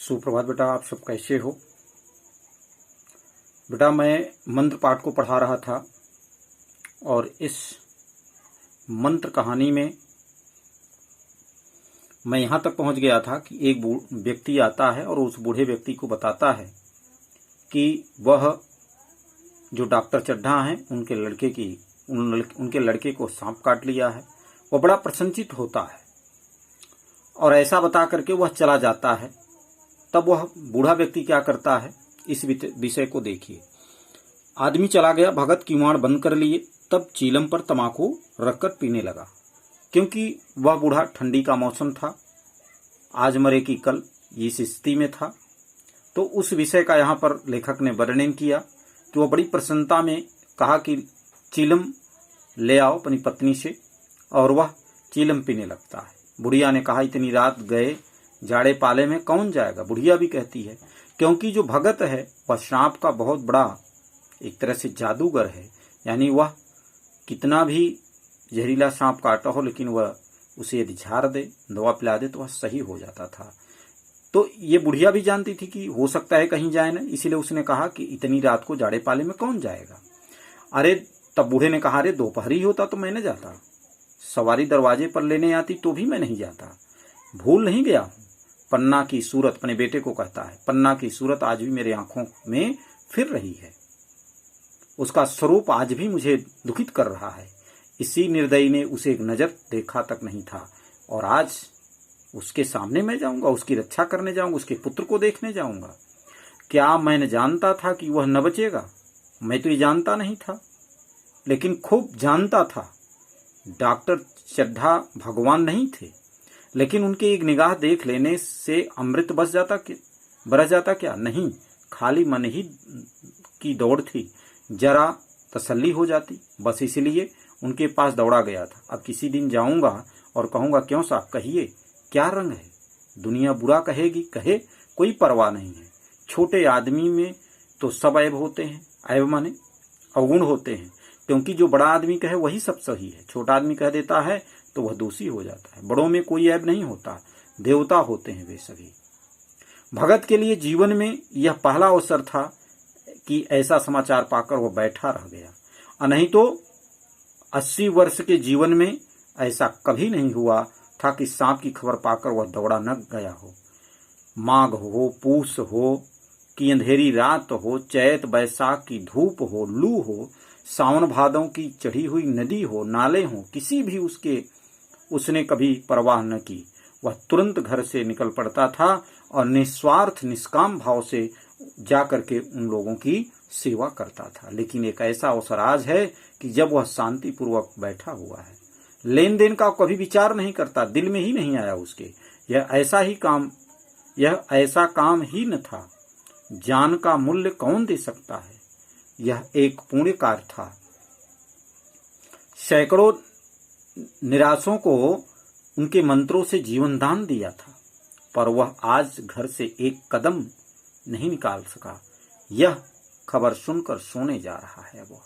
सुप्रभात बेटा, आप सब कैसे हो? बेटा, मैं मंत्र पाठ को पढ़ा रहा था और इस मंत्र कहानी में मैं यहाँ तक पहुँच गया था कि एक व्यक्ति आता है और उस बूढ़े व्यक्ति को बताता है कि वह जो डॉक्टर चड्ढा हैं उनके लड़के को सांप काट लिया है। वह बड़ा प्रसन्नचित्त होता है और ऐसा बता करके वह चला जाता है। तब वह बूढ़ा व्यक्ति क्या करता है, इस विषय को देखिए। आदमी चला गया, भगत किवाड़ बंद कर लिए, तब चीलम पर तमाकू रखकर पीने लगा, क्योंकि वह बूढ़ा ठंडी का मौसम था, आज मरे की कल इस स्थिति में था। तो उस विषय का यहाँ पर लेखक ने वर्णन किया कि वह बड़ी प्रसन्नता में कहा कि चीलम ले आओ अपनी पत्नी से, और वह चीलम पीने लगता है। बुढ़िया ने कहा, इतनी रात गए जाड़े पाले में कौन जाएगा? बुढ़िया भी कहती है, क्योंकि जो भगत है वह सांप का बहुत बड़ा एक तरह से जादूगर है, यानी वह कितना भी जहरीला सांप काटा हो लेकिन वह उसे यदि झाड़ दे, दवा पिला दे तो वह सही हो जाता था। तो ये बुढ़िया भी जानती थी कि हो सकता है कहीं जाए ना, इसीलिए उसने कहा कि इतनी रात को जाड़े पाले में कौन जाएगा। अरे तब बूढ़े ने कहा, अरे दोपहर ही होता तो मैं न जाता, सवारी दरवाजे पर लेने आती तो भी मैं नहीं जाता, भूल नहीं गया हूं। पन्ना की सूरत, अपने बेटे को कहता है, पन्ना की सूरत आज भी मेरे आंखों में फिर रही है, उसका स्वरूप आज भी मुझे दुखित कर रहा है। इसी निर्दयी ने उसे एक नजर देखा तक नहीं था और आज उसके सामने मैं जाऊंगा, उसकी रक्षा करने जाऊंगा, उसके पुत्र को देखने जाऊंगा। क्या मैंने जानता था कि वह न बचेगा? मैं तो ये जानता नहीं था, लेकिन खूब जानता था। डॉक्टर चड्ढा भगवान नहीं थे, लेकिन उनके एक निगाह देख लेने से अमृत बरस जाता क्या? नहीं, खाली मन ही की दौड़ थी, जरा तसल्ली हो जाती, बस इसलिए उनके पास दौड़ा गया था। अब किसी दिन जाऊंगा और कहूंगा, क्यों साहब कहिए, क्या रंग है? दुनिया बुरा कहेगी, कहे, कोई परवाह नहीं है। छोटे आदमी में तो सब ऐब होते हैं, ऐब माने अवगुण होते हैं, क्योंकि जो बड़ा आदमी कहे वही सब सही है, छोटा आदमी कह देता है तो वह दोषी हो जाता है। बड़ों में कोई ऐब नहीं होता, देवता होते हैं वे सभी। भगत के लिए जीवन में यह पहला अवसर था कि ऐसा समाचार पाकर वह बैठा रह गया, और नहीं तो 80 वर्ष के जीवन में ऐसा कभी नहीं हुआ था कि सांप की खबर पाकर वह दौड़ा न गया हो। माघ हो, पूस हो कि अंधेरी रात हो, चैत बैसाख की धूप हो, लू हो, सावन भादों की चढ़ी हुई नदी हो, नाले हो, किसी भी उसने कभी परवाह न की। वह तुरंत घर से निकल पड़ता था और निस्वार्थ निष्काम भाव से जाकर के उन लोगों की सेवा करता था। लेकिन एक ऐसा अवसर आज है कि जब वह शांति पूर्वक बैठा हुआ है, लेन देन का कभी विचार नहीं करता, दिल में ही नहीं आया उसके। यह ऐसा काम ही न था। जान का मूल्य कौन दे सकता है? यह एक पुण्य कार्य था। सैकड़ों निराशों को उनके मंत्रों से जीवन दान दिया था, पर वह आज घर से एक कदम नहीं निकाल सका। यह खबर सुनकर सोने जा रहा है वह,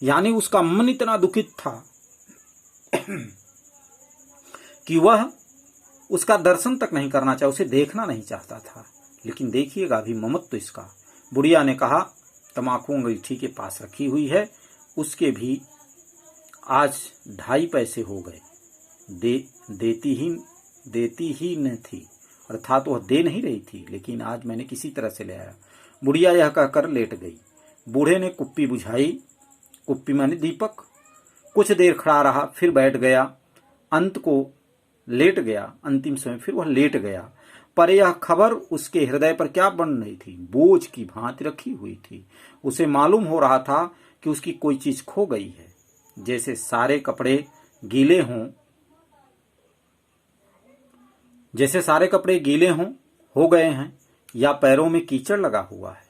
यानी उसका मन इतना दुखित था कि वह उसका दर्शन तक नहीं करना चाहे, उसे देखना नहीं चाहता था। लेकिन देखिएगा अभी ममत्व इसका। बुढ़िया ने कहा, तमाकू अंगीठी के पास रखी हुई है, उसके भी आज 2.5 पैसे हो गए, देती ही न थी, अर्थात वह दे नहीं रही थी, लेकिन आज मैंने किसी तरह से ले आया। बुढ़िया यह कहकर लेट गई। बूढ़े ने कुप्पी बुझाई, कुप्पी माने दीपक, कुछ देर खड़ा रहा, फिर बैठ गया, अंत को लेट गया। अंतिम समय फिर वह लेट गया, पर यह खबर उसके हृदय पर क्या बन रही थी, बोझ की भांति रखी हुई थी। उसे मालूम हो रहा था कि उसकी कोई चीज खो गई है, जैसे सारे कपड़े गीले हो गए हैं, या पैरों में कीचड़ लगा हुआ है,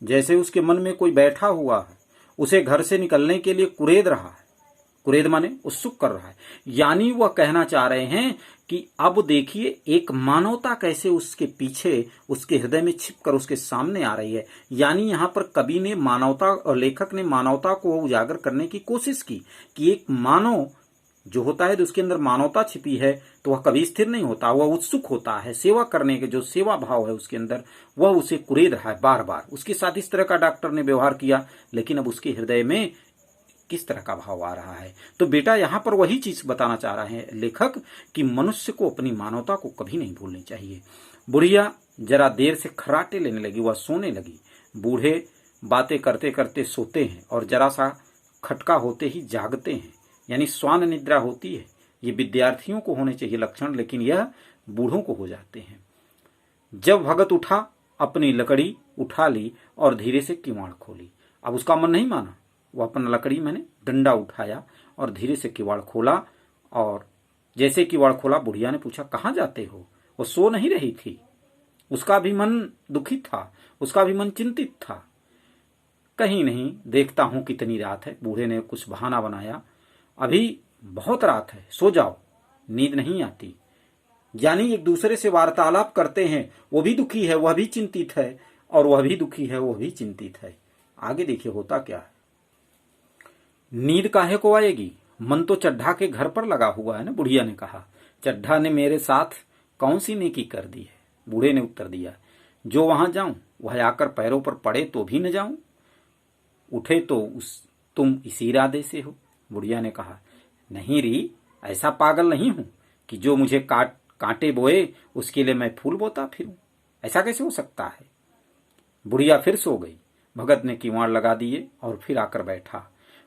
जैसे उसके मन में कोई बैठा हुआ है, उसे घर से निकलने के लिए कुरेद रहा है। कुरेद माने उत्सुक कर रहा है, यानी वह कहना चाह रहे हैं कि अब देखिए एक मानवता कैसे उसके पीछे, उसके हृदय में छिपकर उसके सामने आ रही है। यानी यहाँ पर कवि ने मानवता और लेखक ने मानवता को उजागर करने की कोशिश की कि एक मानव जो होता है तो उसके अंदर मानवता छिपी है तो वह कभी स्थिर नहीं होता, वह उत्सुक होता है। सेवा करने के जो सेवा भाव है उसके अंदर, वह उसे कुरेद रहा है बार बार। उसके साथ इस तरह का डॉक्टर ने व्यवहार किया, लेकिन अब उसके हृदय में किस तरह का भाव आ रहा है। तो बेटा यहाँ पर वही चीज बताना चाह रहे हैं लेखक कि मनुष्य को अपनी मानवता को कभी नहीं भूलनी चाहिए। बुढ़िया जरा देर से खर्राटे लेने लगी, वह सोने लगी। बूढ़े बातें करते करते सोते हैं और जरा सा खटका होते ही जागते हैं, यानी स्वान निद्रा होती है। ये विद्यार्थियों को होने चाहिए लक्षण, लेकिन यह बूढ़ों को हो जाते हैं। जब भगत उठा, अपनी लकड़ी उठा ली और धीरे से किवाड़ खोली। अब उसका मन नहीं माना, वो अपना लकड़ी मैंने डंडा उठाया और धीरे से किवाड़ खोला। और जैसे किवाड़ खोला, बुढ़िया ने पूछा कहाँ जाते हो। वो सो नहीं रही थी, उसका भी मन दुखी था, उसका भी मन चिंतित था। कहीं नहीं, देखता हूं कितनी रात है। बूढ़े ने कुछ बहाना बनाया, अभी बहुत रात है, सो जाओ, नींद नहीं आती। यानी एक दूसरे से वार्तालाप करते हैं, वो भी दुखी है, वह भी चिंतित है, और वह भी दुखी है, वह भी चिंतित है। आगे देखिए होता क्या है। नींद काहे को आएगी, मन तो चड्ढा के घर पर लगा हुआ है ना, बुढ़िया ने कहा। चड्ढा ने मेरे साथ कौन सी नेकी कर दी है। बूढ़े ने उत्तर दिया, जो वहां जाऊं वह आकर पैरों पर पड़े तो भी न जाऊं, उठे तो तुम इसी इरादे से हो। बुढ़िया ने कहा, नहीं री, ऐसा पागल नहीं हूं कि जो मुझे कांटे बोए उसके लिए मैं फूल बोता फिरूं। ऐसा कैसे हो सकता है। बुढ़िया फिर सो गई। भगत ने किवाड़ लगा दिए और फिर आकर बैठा,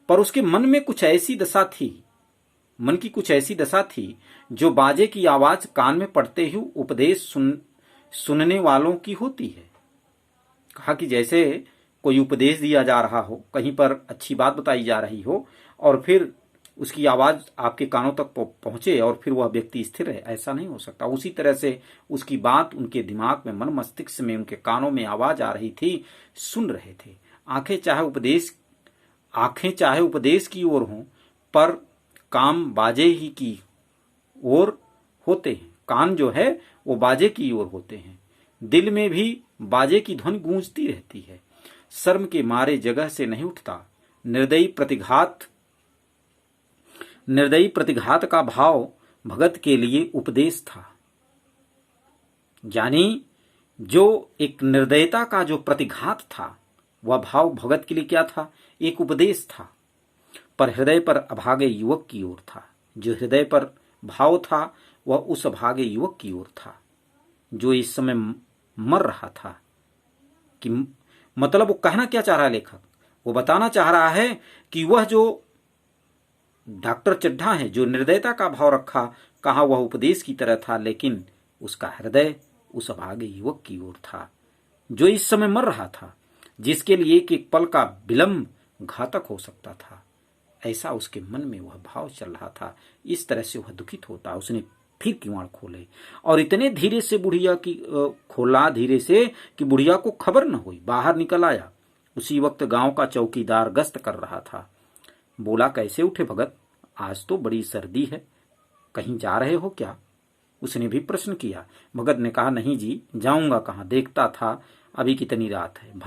पर उसके मन में कुछ ऐसी दशा थी, मन की कुछ ऐसी दशा थी जो बाजे की आवाज कान में पड़ते ही उपदेश सुनने वालों की होती है। कहा कि जैसे कोई उपदेश दिया जा रहा हो, कहीं पर अच्छी बात बताई जा रही हो और फिर उसकी आवाज आपके कानों तक पहुंचे और फिर वह व्यक्ति स्थिर रहे, ऐसा नहीं हो सकता। उसी तरह से उसकी बात उनके दिमाग में, मन मस्तिष्क में, उनके कानों में आवाज आ रही थी, सुन रहे थे। आंखें चाहे उपदेश की ओर हों, पर काम बाजे ही की ओर होते हैं। कान जो है वो बाजे की ओर होते हैं। दिल में भी बाजे की ध्वनि गूंजती रहती है। शर्म के मारे जगह से नहीं उठता। निर्दयी प्रतिघात का भाव भगत के लिए उपदेश था। यानी जो एक निर्दयता का जो प्रतिघात था, वह भाव भगत के लिए क्या था, एक उपदेश था। पर हृदय पर अभागे युवक की ओर था। जो हृदय पर भाव था वह उस अभागे युवक की ओर था जो इस समय मर रहा था। कि मतलब वो कहना क्या चाह रहा है लेखक, वो बताना चाह रहा है कि वह जो डॉक्टर चड्ढा है, जो निर्दयता का भाव रखा, कहा वह उपदेश की तरह था, लेकिन उसका हृदय उस अभागे युवक की ओर था जो इस समय मर रहा था, जिसके लिए एक पल का विलंब घातक हो सकता था। ऐसा उसके मन में वह भाव चल रहा था। इस तरह से वह दुखित होता। उसने फिर किवाड़ खोले और इतने धीरे से बुढ़िया की खोला, धीरे से कि बुढ़िया को खबर न हुई। बाहर निकल आया। उसी वक्त गांव का चौकीदार गश्त कर रहा था। बोला, कैसे उठे भगत, आज तो बड़ी सर्दी है, कहीं जा रहे हो क्या। उसने भी प्रश्न किया। भगत ने कहा, नहीं जी, जाऊंगा कहाँ, देखता था अभी कितनी रात है,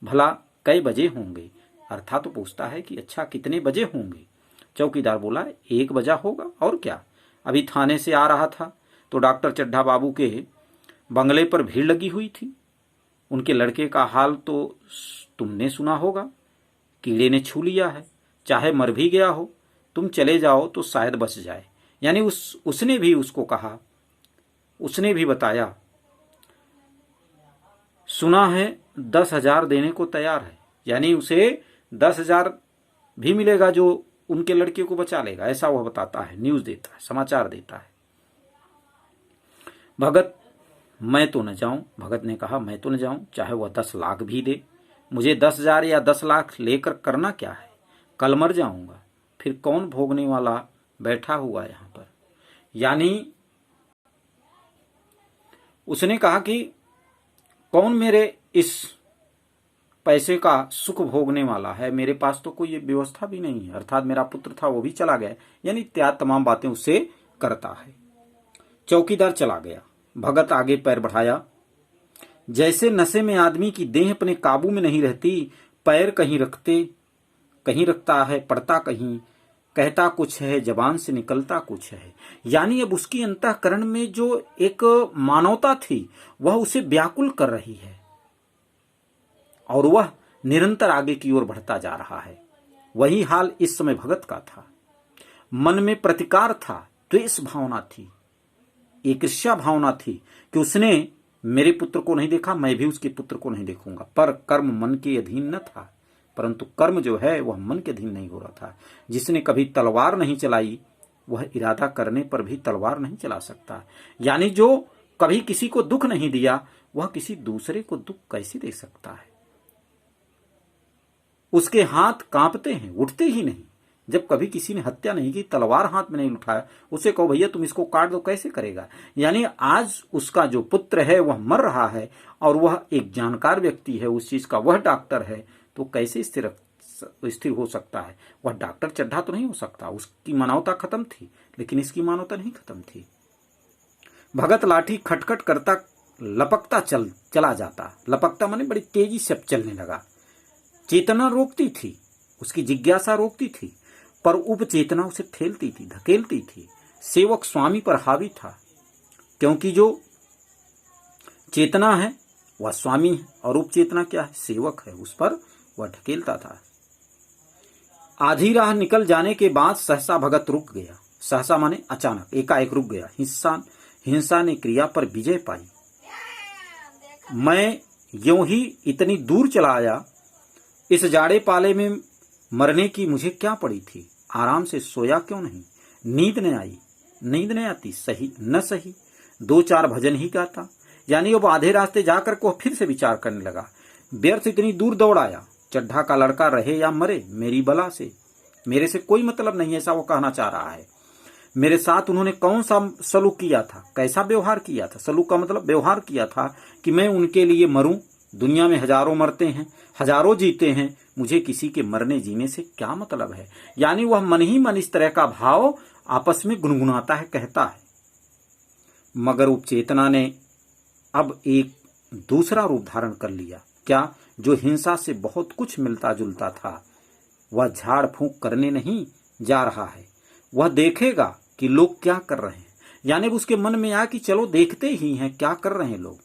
भला कई बजे होंगे। अर्थात तो पूछता है कि अच्छा कितने बजे होंगे। चौकीदार बोला, 1 बजा होगा, और क्या। अभी थाने से आ रहा था तो डॉक्टर चड्ढा बाबू के बंगले पर भीड़ लगी हुई थी। उनके लड़के का हाल तो तुमने सुना होगा, कीड़े ने छू लिया है, चाहे मर भी गया हो, तुम चले जाओ तो शायद बच जाए। यानी उसने भी उसको कहा, उसने भी बताया, सुना है 10,000 देने को तैयार है। यानी उसे 10,000 भी मिलेगा जो उनके लड़के को बचा लेगा, ऐसा वह बताता है, न्यूज देता है, समाचार देता है। भगत, मैं तो न जाऊं। भगत ने कहा, मैं तो न जाऊं, चाहे वह 10 लाख भी दे। मुझे 10,000 या 10 लाख लेकर करना क्या है, कल मर जाऊंगा, फिर कौन भोगने वाला बैठा हुआ है यहां पर। यानी उसने कहा कि कौन मेरे इस पैसे का सुख भोगने वाला है, मेरे पास तो कोई व्यवस्था भी नहीं है, अर्थात मेरा पुत्र था वो भी चला गया। यानी इत्यादि तमाम बातें उससे करता है। चौकीदार चला गया। भगत आगे पैर बढ़ाया। जैसे नशे में आदमी की देह अपने काबू में नहीं रहती, पैर कहीं रखता है, पड़ता कहीं, कहता कुछ है, जबान से निकलता कुछ है। यानी अब उसकी अंतःकरण में जो एक मानवता थी वह उसे व्याकुल कर रही है और वह निरंतर आगे की ओर बढ़ता जा रहा है। वही हाल इस समय भगत का था। मन में प्रतिकार था, द्वेष भावना थी, एक ईर्ष्या भावना थी कि उसने मेरे पुत्र को नहीं देखा, मैं भी उसके पुत्र को नहीं देखूंगा। पर कर्म मन के अधीन न था, परंतु कर्म जो है वह मन के अधीन नहीं हो रहा था। जिसने कभी तलवार नहीं चलाई वह इरादा करने पर भी तलवार नहीं चला सकता। यानी जो कभी किसी को दुख नहीं दिया वह किसी दूसरे को दुख कैसे दे सकता है। उसके हाथ कांपते हैं, उठते ही नहीं। जब कभी किसी ने हत्या नहीं की, तलवार हाथ में नहीं उठाया, उसे कहो भैया तुम इसको काट दो, कैसे करेगा। यानी आज उसका जो पुत्र है वह मर रहा है और वह एक जानकार व्यक्ति है उस चीज का, वह डॉक्टर है, तो कैसे स्थिर हो सकता है। वह डॉक्टर चड्ढा तो नहीं हो सकता। उसकी मानवता खत्म थी, लेकिन इसकी मानवता नहीं खत्म थी। भगत लाठी खटखट करता लपकता चला जाता। लपकता माने बड़ी तेजी से चलने लगा। चेतना रोकती थी, उसकी जिज्ञासा रोकती थी, पर उपचेतना उसे ठेलती थी, धकेलती थी। सेवक स्वामी पर हावी था, क्योंकि जो चेतना है वह स्वामी है और उपचेतना क्या है, सेवक है, उस पर वह ढकेलता था। आधी राह निकल जाने के बाद सहसा भगत रुक गया। सहसा माने अचानक, एकाएक रुक गया। हिंसा ने क्रिया पर विजय पाई। मैं यूं ही इतनी दूर चला आया, इस जाड़े पाले में मरने की मुझे क्या पड़ी थी। आराम से सोया क्यों नहीं, नींद न आई, नींद नहीं आती, सही न सही, 2-4 भजन ही गाता। यानी अब आधे रास्ते जाकर को फिर से विचार करने लगा। व्यर्थ इतनी दूर दौड़ाया, चड्ढा का लड़का रहे या मरे, मेरी बला से मेरे से कोई मतलब नहीं, ऐसा वो कहना चाह रहा है। मेरे साथ उन्होंने कौन सा सलूक किया था, कैसा व्यवहार किया था। सलूक का मतलब व्यवहार किया था कि मैं उनके लिए मरूं। दुनिया में हजारों मरते हैं, हजारों जीते हैं, मुझे किसी के मरने जीने से क्या मतलब है। यानी वह मन ही मन इस तरह का भाव आपस में गुनगुनाता है, कहता है। मगर उपचेतना ने अब एक दूसरा रूप धारण कर लिया। क्या? जो हिंसा से बहुत कुछ मिलता जुलता था, वह झाड़ फूंक करने नहीं जा रहा है। वह देखेगा कि लोग क्या कर रहे हैं। यानी उसके मन में आया कि चलो देखते ही हैं क्या कर रहे हैं लोग।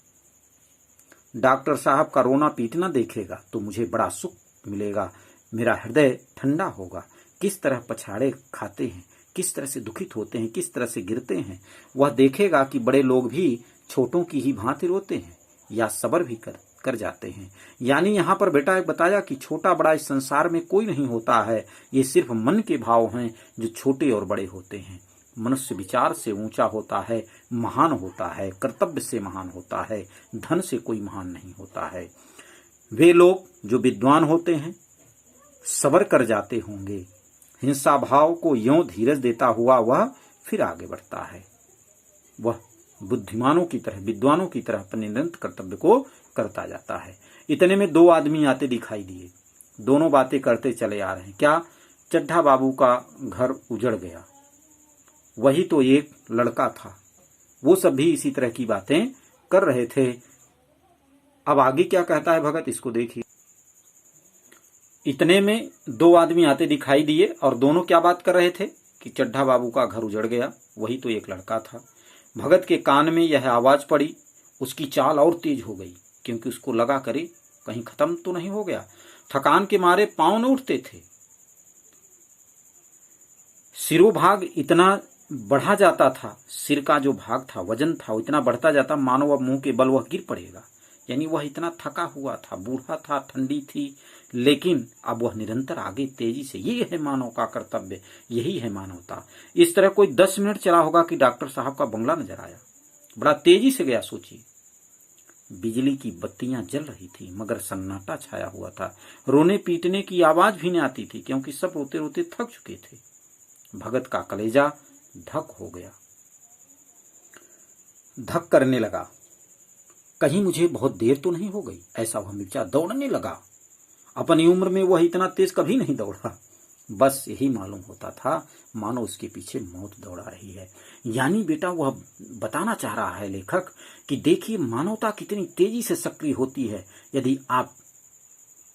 डॉक्टर साहब का रोना पीटना देखेगा तो मुझे बड़ा सुख मिलेगा, मेरा हृदय ठंडा होगा। किस तरह पछाड़े खाते हैं, किस तरह से दुखित होते हैं, किस तरह से गिरते हैं। वह देखेगा कि बड़े लोग भी छोटों की ही भांति रोते हैं या सब्र भी कर जाते हैं। यानी यहाँ पर बेटा एक बताया कि छोटा बड़ा इस संसार में कोई नहीं होता है, ये सिर्फ मन के भाव हैं जो छोटे और बड़े होते हैं। मनुष्य विचार से ऊंचा होता है, महान होता है, कर्तव्य से महान होता है, धन से कोई महान नहीं होता है। वे लोग जो विद्वान होते हैं सब्र कर जाते होंगे। हिंसा भाव को यों धीरज देता हुआ वह फिर आगे बढ़ता है। वह बुद्धिमानों की तरह, विद्वानों की तरह अपने निरंतर कर्तव्य को करता जाता है। इतने में 2 आदमी आते दिखाई दिए। दोनों बातें करते चले आ रहे हैं। क्या? चड्ढा बाबू का घर उजड़ गया, वही तो एक लड़का था। वो सब भी इसी तरह की बातें कर रहे थे। अब आगे क्या कहता है भगत, इसको देखिए। इतने में 2 आदमी आते दिखाई दिए और दोनों क्या बात कर रहे थे कि चड्ढा बाबू का घर उजड़ गया, वही तो एक लड़का था। भगत के कान में यह आवाज पड़ी, उसकी चाल और तेज हो गई, क्योंकि उसको लगा करे कहीं खत्म तो नहीं हो गया। थकान के मारे पांव न उठते थे। सिरोभाग इतना बढ़ा जाता था, सिर का जो भाग था, वजन था, वो इतना बढ़ता जाता मानो अब मुंह के बल वह गिर पड़ेगा। यानी वह इतना थका हुआ था, बूढ़ा था, ठंडी थी, लेकिन अब वह निरंतर आगे तेजी से। ये है मानव का कर्तव्य, यही है मानवता। इस तरह कोई 10 मिनट चला होगा कि डॉक्टर साहब का बंगला नजर आया, बड़ा तेजी से गया। सोचिए, बिजली की बत्तियां जल रही थी मगर सन्नाटा छाया हुआ था। रोने पीटने की आवाज भी नहीं आती थी, क्योंकि सब रोते रोते थक चुके थे। भगत का कलेजा धक हो गया, धक करने लगा। कहीं मुझे बहुत देर तो नहीं हो गई, ऐसा वह मिर्चा दौड़ने लगा। अपनी उम्र में वह इतना तेज कभी नहीं दौड़ा। बस यही मालूम होता था मानो उसके पीछे मौत दौड़ा रही है। यानी बेटा वह बताना चाह रहा है लेखक कि देखिए मानवता कितनी तेजी से सक्रिय होती है। यदि आप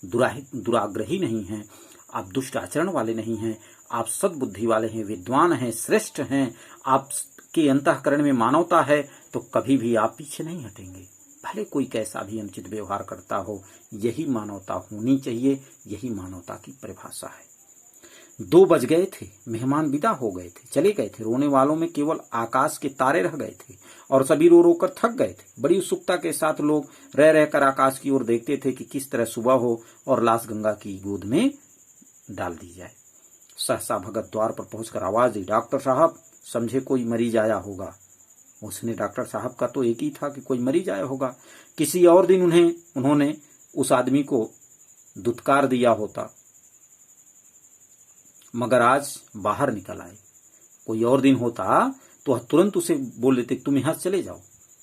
दुराग्रही नहीं हैं, आप दुष्ट आचरण वाले नहीं हैं, आप सद्बुद्धि वाले हैं, विद्वान हैं, श्रेष्ठ हैं, आपके अंतःकरण में मानवता है, तो कभी भी आप पीछे नहीं हटेंगे, भले कोई कैसा भी अनुचित व्यवहार करता हो। यही मानवता होनी चाहिए, यही मानवता की परिभाषा है। 2 बज गए थे, मेहमान विदा हो गए थे, चले गए थे। रोने वालों में केवल आकाश के तारे रह गए थे और सभी रो रो कर थक गए थे। बड़ी उत्सुकता के साथ लोग रह रहकर आकाश की ओर देखते थे कि किस तरह सुबह हो और लाश गंगा की गोद में डाल दी जाए। सहसा भगत द्वार पर पहुंचकर आवाज दी, डॉक्टर साहब, समझे कोई मरीज आया होगा। उसने डॉक्टर साहब का तो एक ही था कि कोई मरीज आया होगा। किसी और दिन उन्होंने उस आदमी को दुत्कार दिया होता, मगर आज बाहर निकल आए। कोई और दिन होता तो तुरंत उसे बोल देते तुम यहां चले जाओ,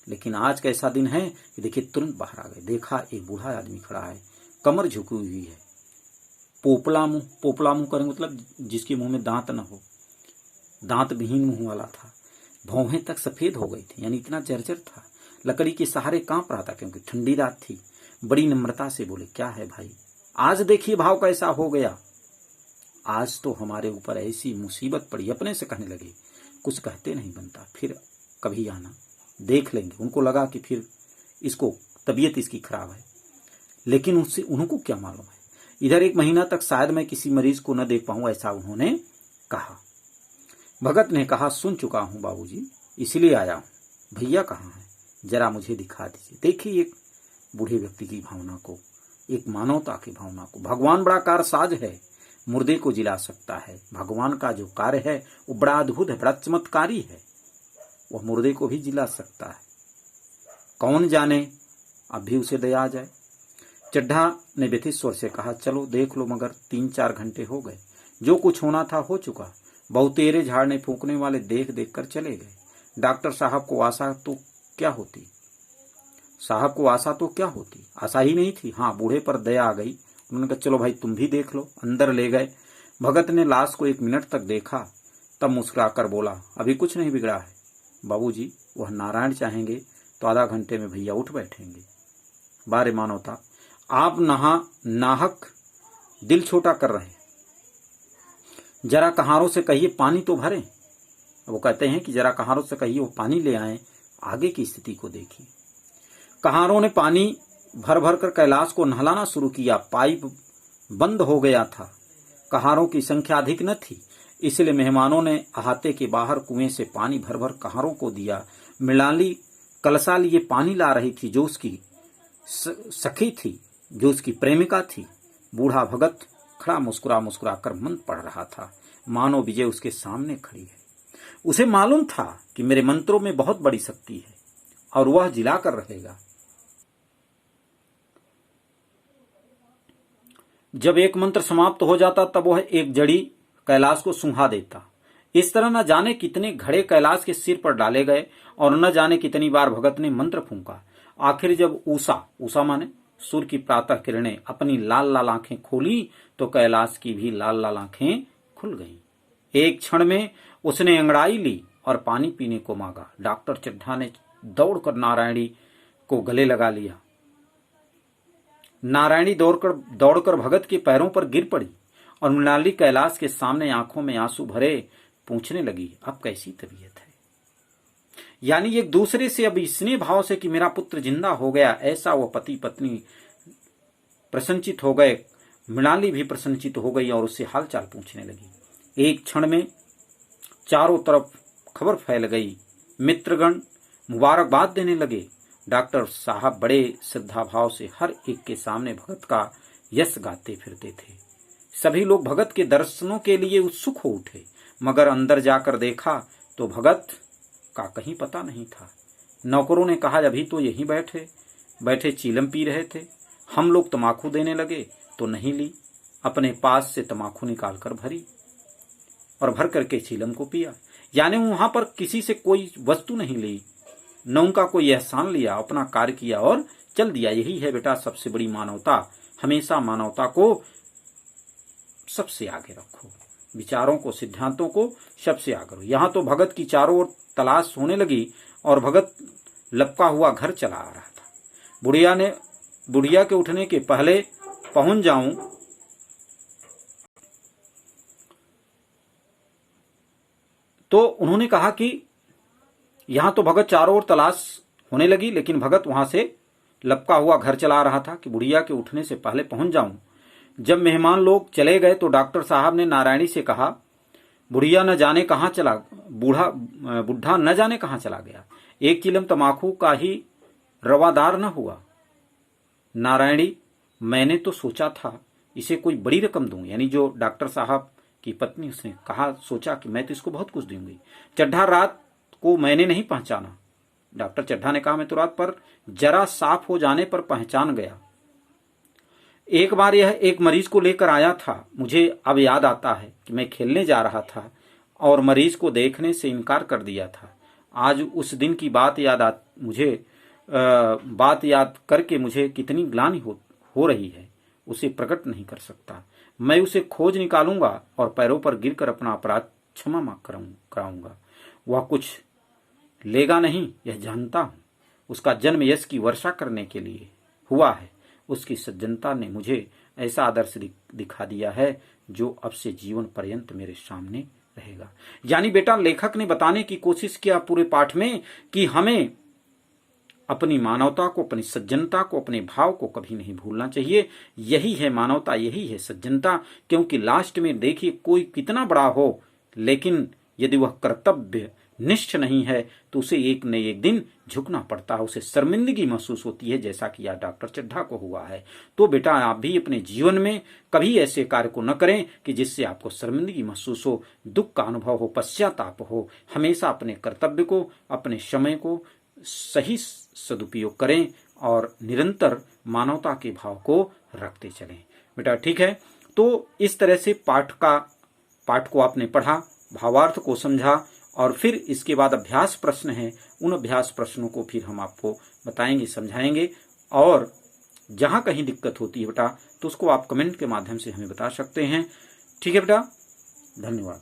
लेकिन आज का ऐसा दिन है कि देखिए तुरंत बाहर आ गए। देखा एक बूढ़ा आदमी खड़ा है, कमर झुकी हुई है, पोपला मुंह करेंगे मतलब जिसके मुंह में दांत न हो, दांत विहीन मुंह वाला था। भौहें तक सफेद हो गई थी, यानी इतना जर्जर था। लकड़ी के सहारे कांप रहा था क्योंकि ठंडी रात थी। बड़ी नम्रता से बोले, क्या है भाई, आज देखिए भाव कैसा हो गया, आज तो हमारे ऊपर ऐसी मुसीबत पड़ी। अपने से कहने लगे, कुछ कहते नहीं बनता, फिर कभी आना, देख लेंगे। उनको लगा कि फिर इसको तबीयत इसकी खराब है, लेकिन उससे उनको क्या मालूम है। इधर 1 महीना तक शायद मैं किसी मरीज को न देख पाऊं, ऐसा उन्होंने कहा। भगत ने कहा, सुन चुका हूं बाबूजी, इसलिए आया हूं। भैया कहाँ है, जरा मुझे दिखा दीजिए। देखिए एक बूढ़े व्यक्ति की भावना को, एक मानवता की भावना को। भगवान बड़ा कारसाज है, मुर्दे को जिला सकता है। भगवान का जो कार्य है वो बड़ा अद्भुत है, बड़ा चमत्कारी है। वह मुर्दे को भी जिला सकता है, कौन जाने अब भी उसे दया आ जाए। चड्ढा ने व्यथित स्वर से कहा, चलो देख लो, मगर 3-4 घंटे हो गए, जो कुछ होना था हो चुका। बहुतेरे झाड़ने फूंकने वाले देख देख कर चले गए। डॉक्टर साहब को आशा तो क्या होती, आशा ही नहीं थी। हाँ, बूढ़े पर दया आ गई। उन्होंने कहा, चलो भाई तुम भी देख लो। अंदर ले गए। भगत ने लाश को 1 मिनट तक देखा, तब मुस्कुराकर बोला, अभी कुछ नहीं बिगड़ा है बाबूजी, वह नारायण चाहेंगे तो आधा घंटे में भैया उठ बैठेंगे। बारे मानवता, आप नाहक दिल छोटा कर रहे हैं, जरा कहारों से कहिए पानी तो भरें। वो कहते हैं कि जरा कहारों से कहिए वो पानी ले आए, आगे की स्थिति को देखिए। कहारों ने पानी भर भर कर कैलाश को नहलाना शुरू किया। पाइप बंद हो गया था। कहारों की संख्या अधिक न थी, इसलिए मेहमानों ने अहाते के बाहर कुएं से पानी भर भर कहारों को दिया। मृणाली कलसा लिए पानी ला रही थी, जो उसकी सखी थी, जो उसकी प्रेमिका थी। बूढ़ा भगत खड़ा मुस्कुरा कर मंत्र पढ़ रहा था, मानो विजय उसके सामने खड़ी है। उसे मालूम था कि मेरे मंत्रों में बहुत बड़ी शक्ति है और वह जिला कर रहेगा। जब एक मंत्र समाप्त हो जाता तब वह एक जड़ी कैलाश को सूंघा देता। इस तरह न जाने कितने घड़े कैलाश के सिर पर डाले गए और न जाने कितनी बार भगत ने मंत्र फूंका। आखिर जब उषा माने सूर्य की प्रातः किरणें अपनी लाल लाल आंखें खोली तो कैलाश की भी लाल लाल आंखें खुल गईं। एक क्षण में उसने अंगड़ाई ली और पानी पीने को मांगा। डॉक्टर चड्ढा ने दौड़कर नारायणी को गले लगा लिया। नारायणी दौड़कर भगत के पैरों पर गिर पड़ी और मृणाली कैलाश के सामने आंखों में आंसू भरे पूछने लगी, अब कैसी तबीयत है। यानी एक दूसरे से अब इसने भाव से कि मेरा पुत्र जिंदा हो गया, ऐसा वो पति पत्नी प्रसन्नचित हो गए। मृणाली भी प्रसन्नचित हो गई और उससे हालचाल पूछने लगी। एक क्षण में चारों तरफ खबर फैल गई। मित्रगण मुबारकबाद देने लगे। डॉक्टर साहब बड़े श्रद्धा भाव से हर एक के सामने भगत का यश गाते फिरते थे। सभी लोग भगत के दर्शनों के लिए उत्सुक हो उठे, मगर अंदर जाकर देखा तो भगत का कहीं पता नहीं था। नौकरों ने कहा, अभी तो यहीं बैठे चीलम पी रहे थे। हम लोग तमाकू देने लगे तो नहीं ली, अपने पास से तमाकू निकालकर भरी और भर करके चीलम को पिया। यानी वहां पर किसी से कोई वस्तु नहीं ली, न उनका कोई एहसान लिया, अपना कार्य किया और चल दिया। यही है बेटा सबसे बड़ी मानवता। हमेशा मानवता को सबसे आगे रखो, विचारों को, सिद्धांतों को सबसे आगे रखो। यहां तो भगत की चारों ओर तलाश होने लगी और भगत लपका हुआ घर चला आ रहा था। बुढ़िया के उठने के पहले पहुंच जाऊं तो उन्होंने कहा कि यहां तो भगत चारों ओर तलाश होने लगी, लेकिन भगत वहां से लपका हुआ घर चला रहा था कि बुढ़िया के उठने से पहले पहुंच जाऊं। जब मेहमान लोग चले गए तो डॉक्टर साहब ने नारायणी से कहा, बुढ़िया न जाने कहां चला, बुढ़ा न जाने कहां चला गया, एक चिलम तमाकू का ही रवादार न हुआ। नारायणी, मैंने तो सोचा था इसे कोई बड़ी रकम दूं, यानी जो डॉक्टर साहब की पत्नी, उसने कहा, सोचा कि मैं तो इसको बहुत कुछ दूंगी। चड्ढा रात को मैंने नहीं पहचाना। डॉक्टर चड्ढा ने कहा, मैं तो रात पर जरा साफ हो जाने पर पहचान गया। एक बार यह एक मरीज को लेकर आया था। मुझे अब याद आता है कि मैं खेलने जा रहा था और मरीज को देखने से इनकार कर दिया था। आज उस दिन की बात याद करके मुझे कितनी ग्लानि हो रही है, उसे प्रकट नहीं कर सकता। मैं उसे खोज निकालूंगा और पैरों पर गिरकर अपना अपराध क्षमा कराऊंगा। वह कुछ लेगा नहीं, यह जानता हूं। उसका जन्म यश की वर्षा करने के लिए हुआ है। उसकी सज्जनता ने मुझे ऐसा आदर्श दिखा दिया है जो अब से जीवन पर्यंत मेरे सामने रहेगा। यानी बेटा, लेखक ने बताने की कोशिश किया पूरे पाठ में कि हमें अपनी मानवता को, अपनी सज्जनता को, अपने भाव को कभी नहीं भूलना चाहिए। यही है मानवता, यही है सज्जनता। क्योंकि लास्ट में देखिए, कोई कितना बड़ा हो, लेकिन यदि वह कर्तव्य निष्ठ नहीं है तो उसे एक न एक दिन झुकना पड़ता है, उसे शर्मिंदगी महसूस होती है, जैसा कि यह डॉक्टर चड्ढा को हुआ है। तो बेटा, आप भी अपने जीवन में कभी ऐसे कार्य को न करें कि जिससे आपको शर्मिंदगी महसूस हो, दुख का अनुभव हो, पश्चाताप हो। हमेशा अपने कर्तव्य को, अपने समय को सही सदुपयोग करें और निरंतर मानवता के भाव को रखते चलें। बेटा ठीक है, तो इस तरह से पाठ को आपने पढ़ा, भावार्थ को समझा, और फिर इसके बाद अभ्यास प्रश्न है। उन अभ्यास प्रश्नों को फिर हम आपको बताएंगे, समझाएंगे, और जहां कहीं दिक्कत होती है बेटा तो उसको आप कमेंट के माध्यम से हमें बता सकते हैं। ठीक है बेटा, धन्यवाद।